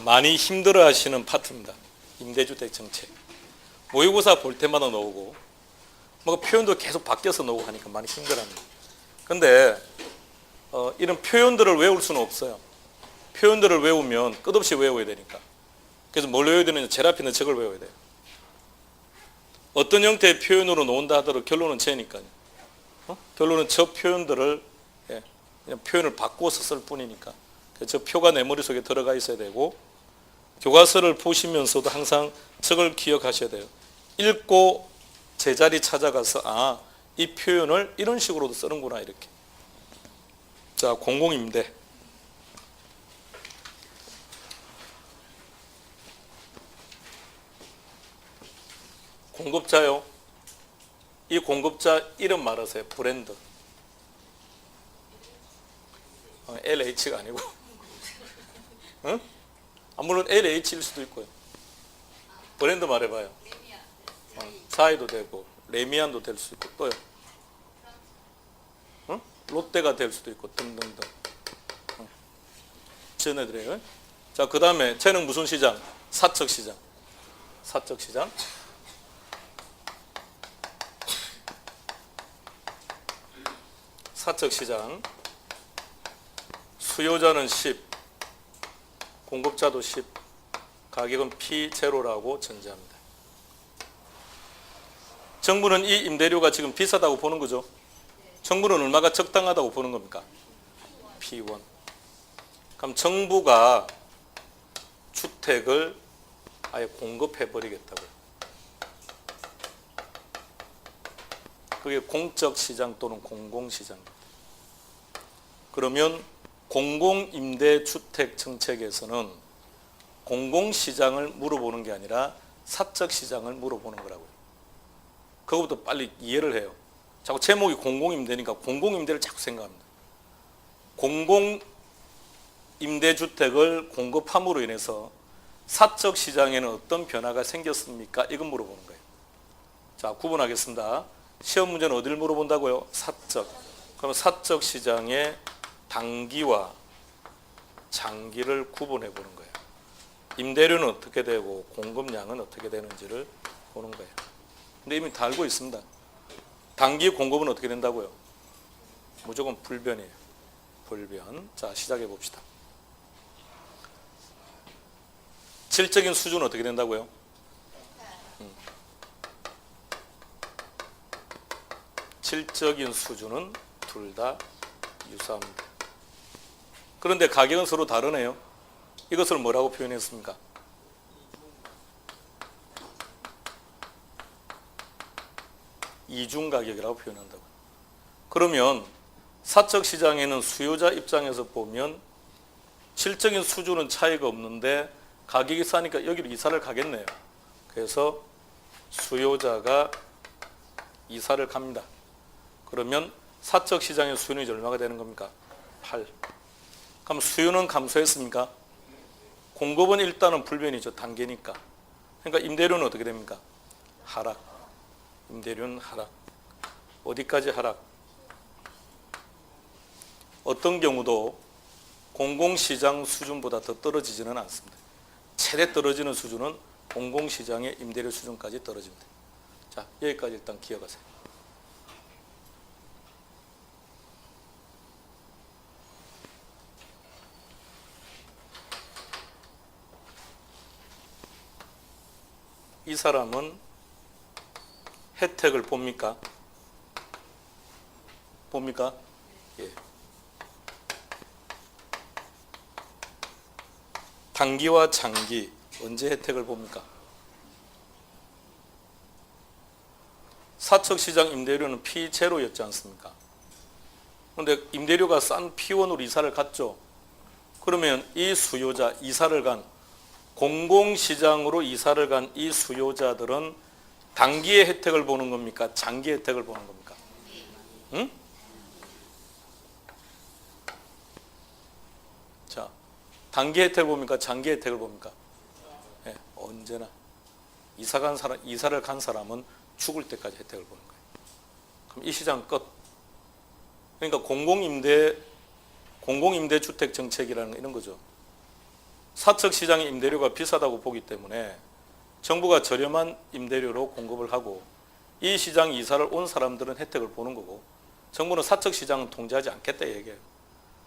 많이 힘들어 하시는 파트입니다. 임대주택 정책. 모의고사 볼 때마다 나오고, 뭐 표현도 계속 바뀌어서 나오고 하니까 많이 힘들어 합니다. 근데, 이런 표현들을 외울 수는 없어요. 표현들을 외우면 끝없이 외워야 되니까. 그래서 뭘 외워야 되느냐? 제일 앞에 있는 적을 외워야 돼요. 어떤 형태의 표현으로 놓은다 하더라도 결론은 제니까요. 결론은 저 표현들을, 그냥 표현을 바꿔서 쓸 뿐이니까. 저 표가 내 머릿속에 들어가 있어야 되고, 교과서를 보시면서도 항상 적을 기억하셔야 돼요. 읽고 제자리 찾아가서 이 표현을 이런 식으로도 쓰는구나 이렇게. 자, 공공임대. 공급자요. 이 공급자 이름 말하세요. 브랜드. LH가 아니고. 응? 물론 LH일 수도 있고요. 브랜드 말해봐요. 사이도 되고 레미안도 될 수 있고 또요. 응? 롯데가 될 수도 있고 등등등. 쟤네들이에요. 자, 그 다음에 쟤는 무슨 시장? 사적 시장. 사적 시장. 사적 시장. 수요자는 10, 공급자도 10, 가격은 P0라고 전제합니다. 정부는 이 임대료가 지금 비싸다고 보는 거죠. 정부는 얼마가 적당하다고 보는 겁니까? P1. 그럼 정부가 주택을 아예 공급해 버리겠다고요. 그게 공적 시장 또는 공공시장입니다. 그러면 공공임대주택 정책에서는 공공시장을 물어보는 게 아니라 사적시장을 물어보는 거라고요. 그것부터 빨리 이해를 해요. 자꾸 제목이 공공임대니까 공공임대를 자꾸 생각합니다. 공공임대주택을 공급함으로 인해서 사적시장에는 어떤 변화가 생겼습니까? 이건 물어보는 거예요. 자, 구분하겠습니다. 시험 문제는 어디를 물어본다고요? 사적. 그럼 사적시장의 단기와 장기를 구분해 보는 거예요. 임대료는 어떻게 되고 공급량은 어떻게 되는지를 보는 거예요. 근데 이미 다 알고 있습니다. 단기 공급은 어떻게 된다고요? 무조건 불변이에요. 불변. 자, 시작해 봅시다. 질적인 수준은 어떻게 된다고요? 질적인 수준은 둘 다 유사합니다. 그런데 가격은 서로 다르네요. 이것을 뭐라고 표현했습니까? 이중 가격이라고 표현한다고요. 그러면 사적 시장에는 수요자 입장에서 보면 질적인 수준은 차이가 없는데 가격이 싸니까 여기로 이사를 가겠네요. 그래서 수요자가 이사를 갑니다. 그러면 사적 시장의 수요는 얼마가 되는 겁니까? 8. 그럼 수요는 감소했습니까? 공급은 일단은 불변이죠. 단계니까. 그러니까 임대료는 어떻게 됩니까? 하락. 임대료는 하락. 어디까지 하락? 어떤 경우도 공공시장 수준보다 더 떨어지지는 않습니다. 최대 떨어지는 수준은 공공시장의 임대료 수준까지 떨어집니다. 자, 여기까지 일단 기억하세요. 이 사람은 혜택을 봅니까? 봅니까? 예. 단기와 장기 언제 혜택을 봅니까? 사적시장 임대료는 P0였지 않습니까? 그런데 임대료가 싼 P1으로 이사를 갔죠. 그러면 이 수요자, 이사를 간 공공시장으로 이사를 간 이 수요자들은 단기의 혜택을 보는 겁니까? 장기 혜택을 보는 겁니까? 응? 자, 단기 혜택을 봅니까? 장기 혜택을 봅니까? 네, 언제나 이사를 간 사람은 죽을 때까지 혜택을 보는 거예요. 그럼 이 시장 끝. 그러니까 공공임대주택 정책이라는 거 이런 거죠. 사측 시장의 임대료가 비싸다고 보기 때문에 정부가 저렴한 임대료로 공급을 하고 이 시장 이사를 온 사람들은 혜택을 보는 거고 정부는 사측 시장은 통제하지 않겠다 얘기해요.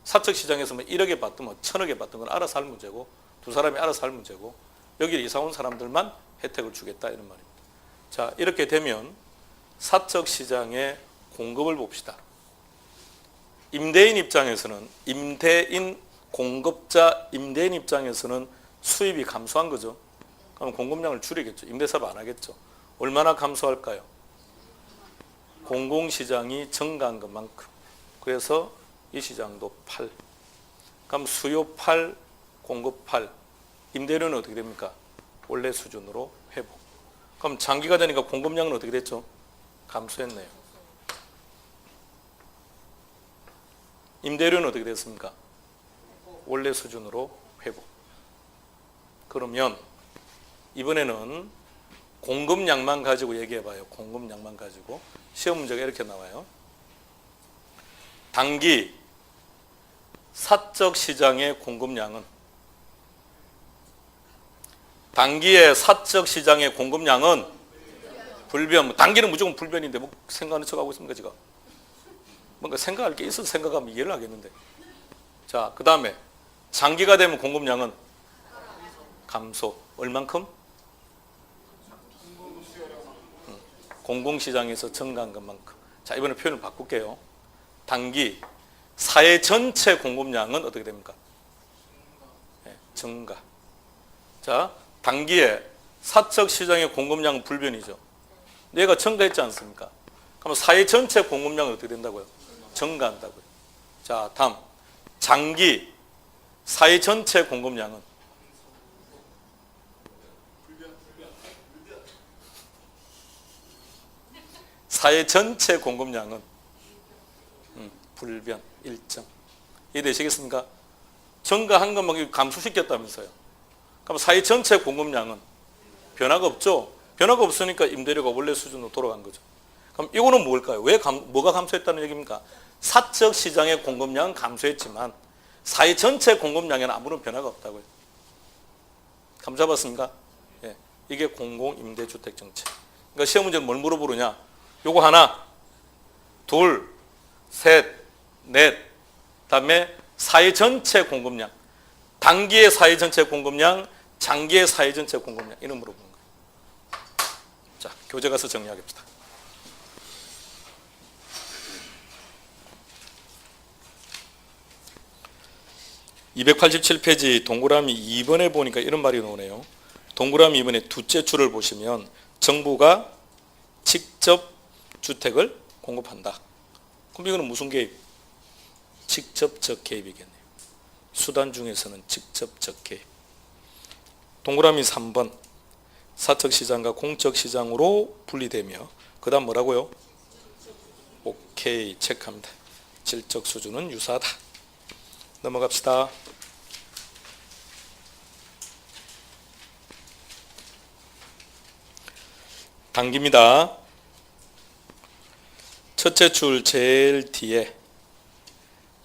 사측 시장에서 뭐 1억에 받든 뭐 1,000억에 받든 건 알아서 할 문제고 두 사람이 알아서 할 문제고 여기 이사 온 사람들만 혜택을 주겠다 이런 말입니다. 자, 이렇게 되면 사측 시장의 공급을 봅시다. 임대인 입장에서는 공급자 임대인 입장에서는 수입이 감소한 거죠. 그럼 공급량을 줄이겠죠. 임대사업 안 하겠죠. 얼마나 감소할까요? 공공시장이 증가한 것만큼. 그래서 이 시장도 8. 그럼 수요 8, 공급 8. 임대료는 어떻게 됩니까? 원래 수준으로 회복. 그럼 장기가 되니까 공급량은 어떻게 됐죠? 감소했네요. 임대료는 어떻게 됐습니까? 원래 수준으로 회복. 그러면 이번에는 공급량만 가지고 얘기해봐요. 공급량만 가지고. 시험 문제가 이렇게 나와요. 단기 사적 시장의 공급량은 단기의 사적 시장의 공급량은 불변. 단기는 무조건 불변인데 뭐 생각하는 척하고 있습니까 지금? 뭔가 생각할 게 있어서 생각하면 이해를 하겠는데. 자, 그 다음에 장기가 되면 공급량은 감소. 얼만큼? 공공시장에서 증가한 것만큼. 자, 이번에 표현을 바꿀게요. 단기 사회 전체 공급량은 어떻게 됩니까? 네, 증가. 자, 단기에 사적 시장의 공급량은 불변이죠. 얘가 증가했지 않습니까? 그럼 사회 전체 공급량은 어떻게 된다고요? 증가한다고요. 자, 다음 장기 사회 전체 공급량은 사회 전체 공급량은 불변, 일정. 이해되시겠습니까? 증가한 것만 감소시켰다면서요. 그럼 사회 전체 공급량은 변화가 없죠? 변화가 없으니까 임대료가 원래 수준으로 돌아간 거죠. 그럼 이거는 뭘까요? 뭐가 감소했다는 얘기입니까? 사적 시장의 공급량은 감소했지만 사회 전체 공급량에는 아무런 변화가 없다고요. 감 잡았습니까? 예, 이게 공공임대주택 정책. 그러니까 시험 문제는 뭘 물어보느냐? 요거 하나, 둘, 셋, 넷, 다음에 사회 전체 공급량, 단기의 사회 전체 공급량, 장기의 사회 전체 공급량 이런 물어보는 거예요. 자, 교재 가서 정리하겠습니다. (287페이지) 동그라미 2번에 보니까 이런 말이 나오네요. 동그라미 2번의 둘째 줄을 보시면 정부가 직접 주택을 공급한다. 그럼 이거는 무슨 개입? 직접적 개입이겠네요. 수단 중에서는 직접적 개입. 동그라미 3번 사적 시장과 공적 시장으로 분리되며 그 다음 뭐라고요? 오케이, 체크합니다. 질적 수준은 유사하다. 넘어갑시다. 단기입니다. 첫째 줄 제일 뒤에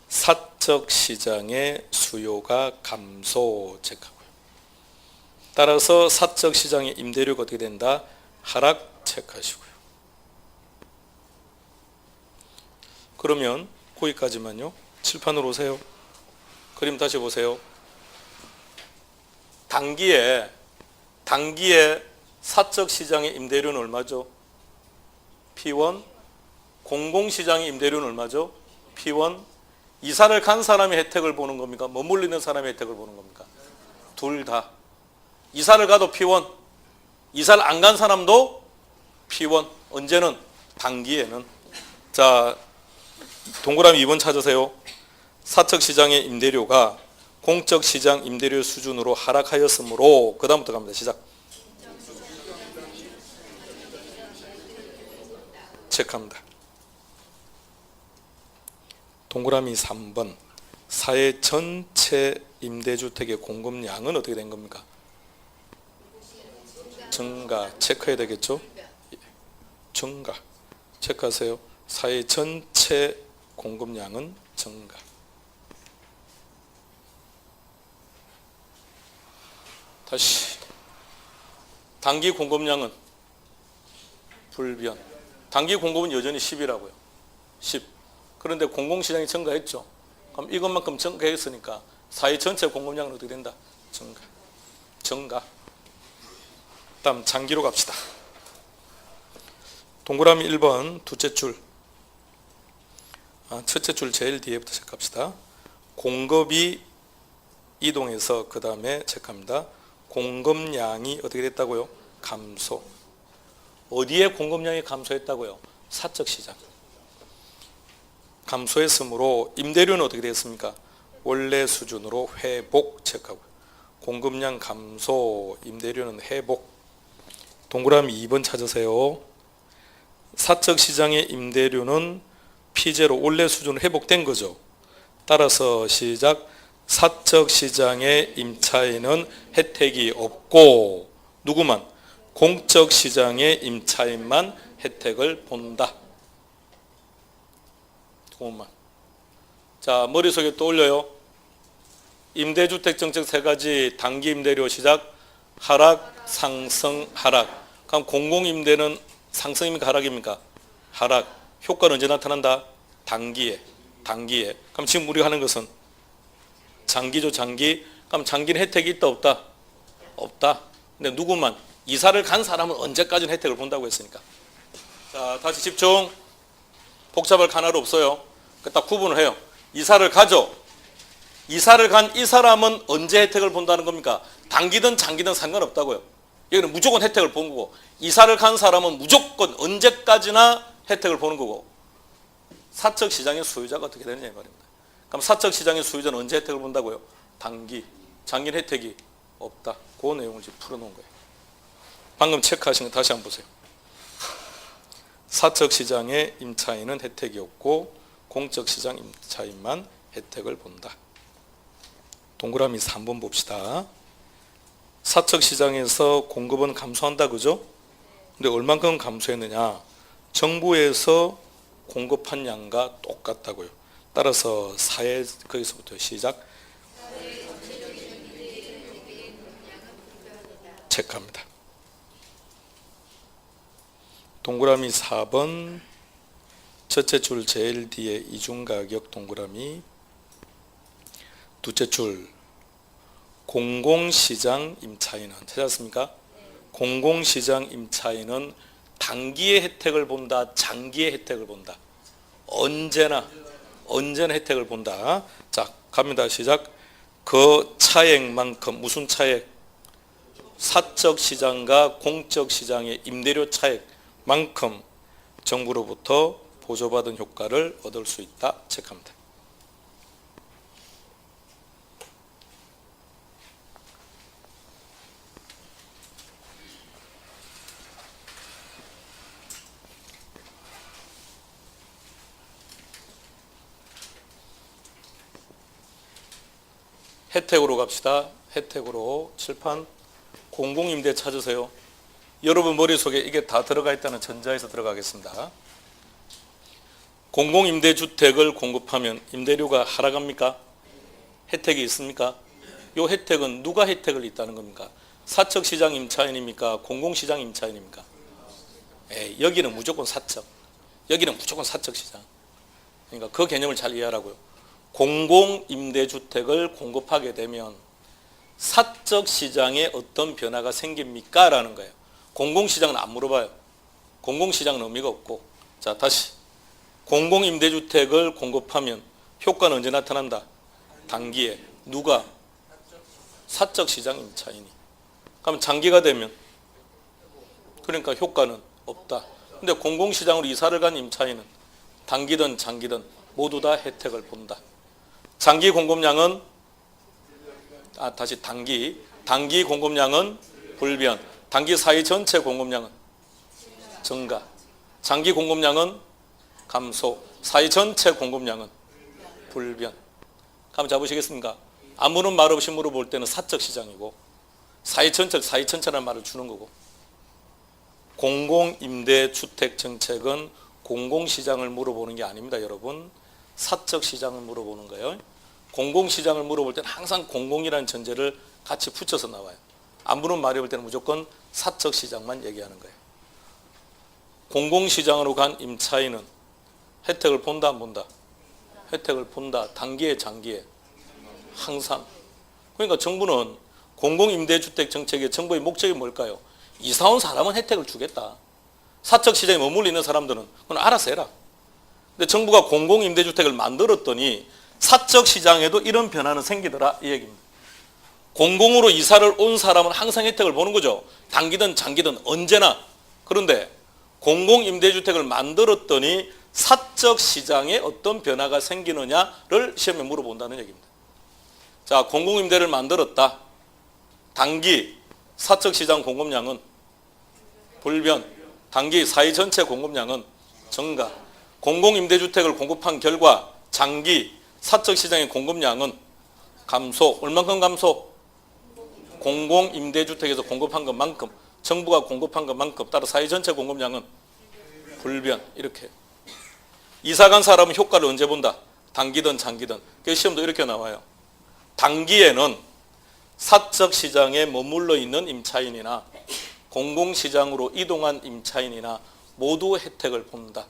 사적 시장의 수요가 감소 체크하고요. 따라서 사적 시장의 임대료가 어떻게 된다? 하락 체크하시고요. 그러면 거기까지만요. 칠판으로 오세요. 그림 다시 보세요. 단기에 사적 시장의 임대료는 얼마죠? P1. 공공시장의 임대료는 얼마죠? P1. 이사를 간 사람이 혜택을 보는 겁니까? 머물리는 사람이 혜택을 보는 겁니까? 둘 다. 이사를 가도 P1. 이사를 안 간 사람도 P1. 언제는? 단기에는. 자, 동그라미 2번 찾으세요. 사적 시장의 임대료가 공적 시장 임대료 수준으로 하락하였으므로 그 다음부터 갑니다. 시작. 체크합니다. 동그라미 3번 사회 전체 임대주택의 공급량은 어떻게 된 겁니까? 증가. 체크해야 되겠죠? 증가. 체크하세요. 사회 전체 공급량은 증가. 다시. 단기 공급량은 불변. 단기 공급은 여전히 10이라고요. 10. 그런데 공공시장이 증가했죠. 그럼 이것만큼 증가했으니까 사회 전체 공급량은 어떻게 된다? 증가. 다음 장기로 갑시다. 동그라미 1번 둘째 줄. 첫째 줄 제일 뒤에부터 체크합시다. 공급이 이동해서 그 다음에 체크합니다. 공급량이 어떻게 됐다고요? 감소. 어디에 공급량이 감소했다고요? 사적 시장. 감소했으므로 임대료는 어떻게 됐습니까? 원래 수준으로 회복 체크하고요. 공급량 감소, 임대료는 회복. 동그라미 2번 찾으세요. 사적 시장의 임대료는 피제로 원래 수준으로 회복된 거죠. 따라서 시작. 사적 시장의 임차인은 혜택이 없고 누구만? 공적 시장의 임차인만 혜택을 본다. 그것만. 자, 머릿속에 떠올려요. 임대주택 정책 세 가지. 단기 임대료 시작. 하락, 상승, 하락. 그럼 공공임대는 상승입니까? 하락입니까? 하락. 효과는 언제 나타난다? 단기에. 그럼 지금 우리가 하는 것은 장기죠, 장기. 그럼 장기는 혜택이 있다, 없다? 없다. 근데 누구만? 이사를 간 사람은 언제까지는 혜택을 본다고 했으니까. 자, 다시 집중. 복잡할 거 하나도 없어요. 딱 구분을 해요. 이사를 가죠. 이사를 간 이 사람은 언제 혜택을 본다는 겁니까? 단기든 장기든 상관없다고요. 여기는 무조건 혜택을 본 거고, 이사를 간 사람은 무조건 언제까지나 혜택을 보는 거고, 사적 시장의 소유자가 어떻게 되느냐 이 말입니다. 그럼 사적 시장의 소유자는 언제 혜택을 본다고요? 단기, 장기는 혜택이 없다. 그 내용을 지금 풀어놓은 거예요. 방금 체크하신 거 다시 한번 보세요. 사적 시장의 임차인은 혜택이 없고 공적 시장 임차인만 혜택을 본다. 동그라미 3번 봅시다. 사적 시장에서 공급은 감소한다, 그죠? 근데 얼만큼 감소했느냐? 정부에서 공급한 양과 똑같다고요. 따라서 사회, 거기서부터 시작. 체크합니다. 동그라미 4번 첫째 줄 제일 뒤에 이중가격 동그라미, 둘째 줄 공공시장 임차인은 찾았습니까? 공공시장 임차인은 단기의 혜택을 본다, 장기의 혜택을 본다. 언제나 혜택을 본다. 자, 갑니다. 시작. 그 차액만큼, 무슨 차액? 사적 시장과 공적 시장의 임대료 차액만큼 정부로부터 보조받은 효과를 얻을 수 있다. 체크합니다. 혜택으로 갑시다. 혜택으로 칠판 공공임대 찾으세요. 여러분 머릿속에 이게 다 들어가 있다는 전자에서 들어가겠습니다. 공공임대주택을 공급하면 임대료가 하락합니까? 혜택이 있습니까? 이 혜택은 누가 혜택을 있다는 겁니까? 사적시장 임차인입니까? 공공시장 임차인입니까? 여기는 무조건 사적. 여기는 무조건 사적시장. 그러니까 그 개념을 잘 이해하라고요. 공공임대주택을 공급하게 되면 사적시장에 어떤 변화가 생깁니까? 라는 거예요. 공공시장은 안 물어봐요. 공공시장은 의미가 없고. 자, 다시. 공공임대주택을 공급하면 효과는 언제 나타난다? 단기에. 누가? 사적시장 임차인이. 그럼 장기가 되면 그러니까 효과는 없다. 근데 공공시장으로 이사를 간 임차인은 단기든 장기든 모두 다 혜택을 본다. 장기 공급량은 다시 단기 공급량은 불변. 단기 사회 전체 공급량은 증가. 장기 공급량은 감소. 사회 전체 공급량은 불변. 한번 잡으시겠습니까? 아무런 말 없이 물어볼 때는 사적 시장이고 사회 전체라는 말을 주는 거고, 공공임대주택 정책은 공공시장을 물어보는 게 아닙니다. 여러분, 사적 시장을 물어보는 거예요. 공공시장을 물어볼 때는 항상 공공이라는 전제를 같이 붙여서 나와요. 안부는 말해볼 때는 무조건 사적 시장만 얘기하는 거예요. 공공시장으로 간 임차인은 혜택을 본다 안 본다? 혜택을 본다. 단기에 장기에? 항상. 그러니까 정부는 공공임대주택 정책의 정부의 목적이 뭘까요? 이사 온 사람은 혜택을 주겠다. 사적 시장에 머물러 있는 사람들은 그건 알아서 해라. 근데 정부가 공공임대주택을 만들었더니 사적 시장에도 이런 변화는 생기더라 이 얘기입니다. 공공으로 이사를 온 사람은 항상 혜택을 보는 거죠. 단기든 장기든 언제나. 그런데 공공임대주택을 만들었더니 사적 시장에 어떤 변화가 생기느냐를 시험에 물어본다는 얘기입니다. 자, 공공임대를 만들었다. 단기 사적 시장 공급량은 불변. 단기 사회 전체 공급량은 증가. 공공임대주택을 공급한 결과 장기 사적 시장의 공급량은 감소. 얼만큼 감소? 공공임대주택에서 공급한 것만큼, 정부가 공급한 것만큼, 따라 사회 전체 공급량은 불변. 이렇게. 이사 간 사람은 효과를 언제 본다? 단기든 장기든. 그 시험도 이렇게 나와요. 단기에는 사적 시장에 머물러 있는 임차인이나 공공시장으로 이동한 임차인이나 모두 혜택을 본다.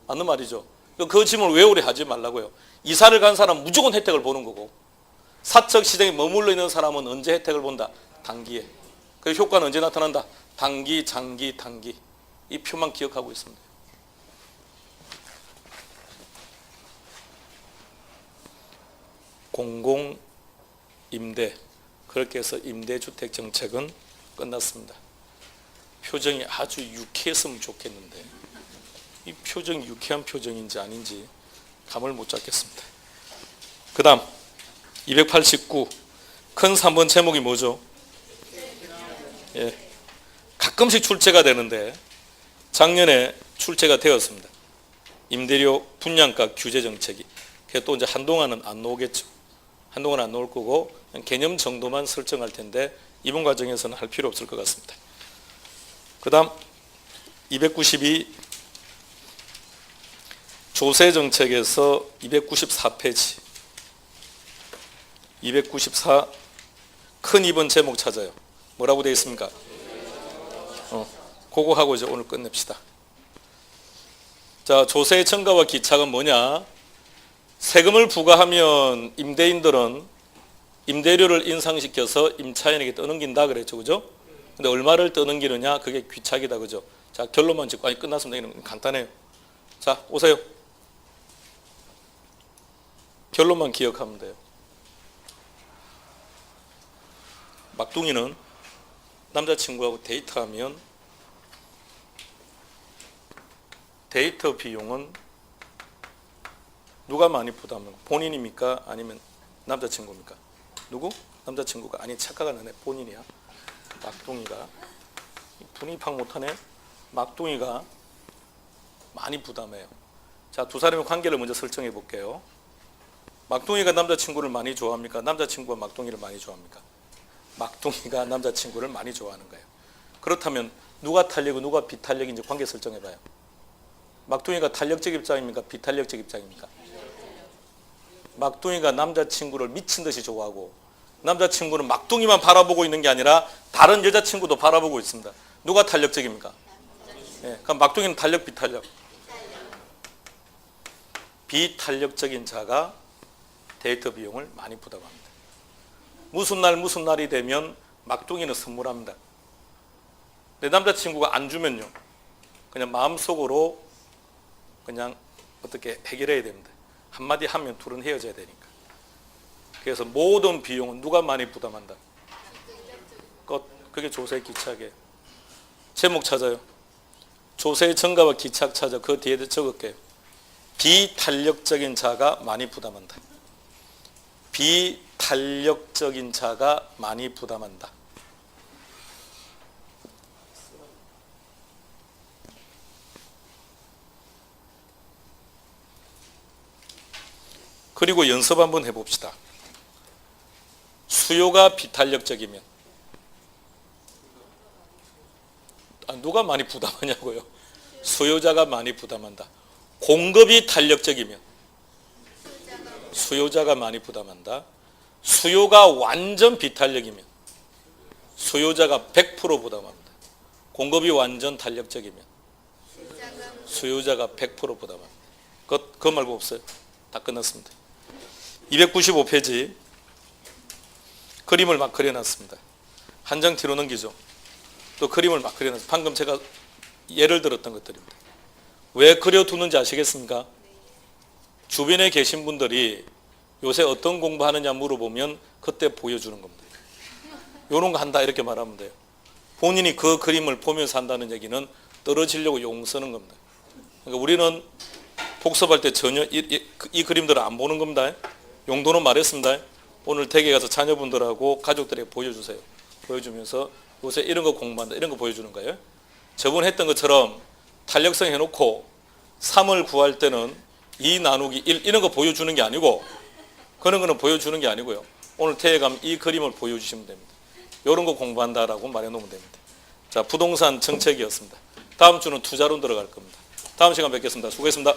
맞는 말이죠. 그 질문을 왜 오래 하지 말라고요. 이사를 간 사람은 무조건 혜택을 보는 거고 사적 시장에 머물러 있는 사람은 언제 혜택을 본다? 단기에. 그 효과는 언제 나타난다? 단기, 장기, 단기. 이 표만 기억하고 있습니다. 공공임대, 그렇게 해서 임대주택 정책은 끝났습니다. 표정이 아주 유쾌했으면 좋겠는데 이 표정이 유쾌한 표정인지 아닌지 감을 못 잡겠습니다. 그 다음 289 큰 3번 제목이 뭐죠? 예, 가끔씩 출제가 되는데 작년에 출제가 되었습니다. 임대료 분양가 규제 정책이. 또 이제 한동안은 안 나오겠죠. 한동안 안 나올 거고 개념 정도만 설정할 텐데 이번 과정에서는 할 필요 없을 것 같습니다. 그 다음 292 조세정책에서 294페이지 294 큰 2번 제목 찾아요. 뭐라고 되어 있습니까? 그거 하고 이제 오늘 끝냅시다. 자, 조세 증가와 기착은 뭐냐? 세금을 부과하면 임대인들은 임대료를 인상시켜서 임차인에게 떠넘긴다 그랬죠. 그죠? 근데 얼마를 떠넘기느냐? 그게 귀착이다. 그죠? 자, 결론만 짓고, 아니, 끝났습니다. 이건 간단해요. 자, 오세요. 결론만 기억하면 돼요. 막둥이는 남자친구하고 데이트하면 데이트 비용은 누가 많이 부담합니까? 본인입니까? 아니면 남자친구입니까? 누구? 남자친구가. 아니, 착각은 안 해. 본인이야. 막둥이가. 분위기 파악 못하네. 막둥이가 많이 부담해요. 자, 두 사람의 관계를 먼저 설정해 볼게요. 막둥이가 남자친구를 많이 좋아합니까? 남자친구가 막둥이를 많이 좋아합니까? 막둥이가 남자친구를 많이 좋아하는 거예요. 그렇다면 누가 탄력이고 누가 비탄력인지 관계 설정해 봐요. 막둥이가 탄력적 입장입니까? 비탄력적 입장입니까? 막둥이가 남자친구를 미친 듯이 좋아하고 남자친구는 막둥이만 바라보고 있는 게 아니라 다른 여자친구도 바라보고 있습니다. 누가 탄력적입니까? 예, 그럼 막둥이는 탄력, 비탄력? 비탄력적인 자가 데이트 비용을 많이 부담합니다. 무슨 날이 되면 막둥이는 선물합니다. 내 남자친구가 안 주면요, 그냥 마음속으로 그냥 어떻게 해결해야 됩니다. 한마디 하면 둘은 헤어져야 되니까. 그래서 모든 비용은 누가 많이 부담한다? 그게 조세 기착이에요. 제목 찾아요. 조세 증가와 기착 찾아. 그 뒤에 적을게요. 비탄력적인 자가 많이 부담한다. 비탄력적인 자가 많이 부담한다. 그리고 연습 한번 해봅시다. 수요가 비탄력적이면 누가 많이 부담하냐고요? 수요자가 많이 부담한다. 공급이 탄력적이면 수요자가 많이 부담한다. 수요가 완전 비탄력이면 수요자가 100% 부담합니다. 공급이 완전 탄력적이면 수요자가 100% 부담합니다. 그것 말고 없어요. 다 끝났습니다. 295페이지 그림을 막 그려놨습니다. 한 장 뒤로 넘기죠. 또 그림을 막 그려놨습니다. 방금 제가 예를 들었던 것들입니다. 왜 그려두는지 아시겠습니까? 주변에 계신 분들이 요새 어떤 공부하느냐 물어보면 그때 보여주는 겁니다. 요런 거 한다 이렇게 말하면 돼요. 본인이 그 그림을 보면서 한다는 얘기는 떨어지려고 용 쓰는 겁니다. 그러니까 우리는 복습할 때 전혀 이 그림들을 안 보는 겁니다. 용도는 말했습니다. 오늘 댁에 가서 자녀분들하고 가족들에게 보여주세요. 보여주면서 요새 이런 거 공부한다 이런 거 보여주는 거예요. 저번 했던 것처럼 탄력성 해놓고 3을 구할 때는 2 나누기 1 이런 거 보여주는 게 아니고 그런 거는 보여주는 게 아니고요. 오늘 댁에 가면 이 그림을 보여주시면 됩니다. 이런 거 공부한다라고 말해놓으면 됩니다. 자, 부동산 정책이었습니다. 다음 주는 투자론 들어갈 겁니다. 다음 시간 뵙겠습니다. 수고했습니다.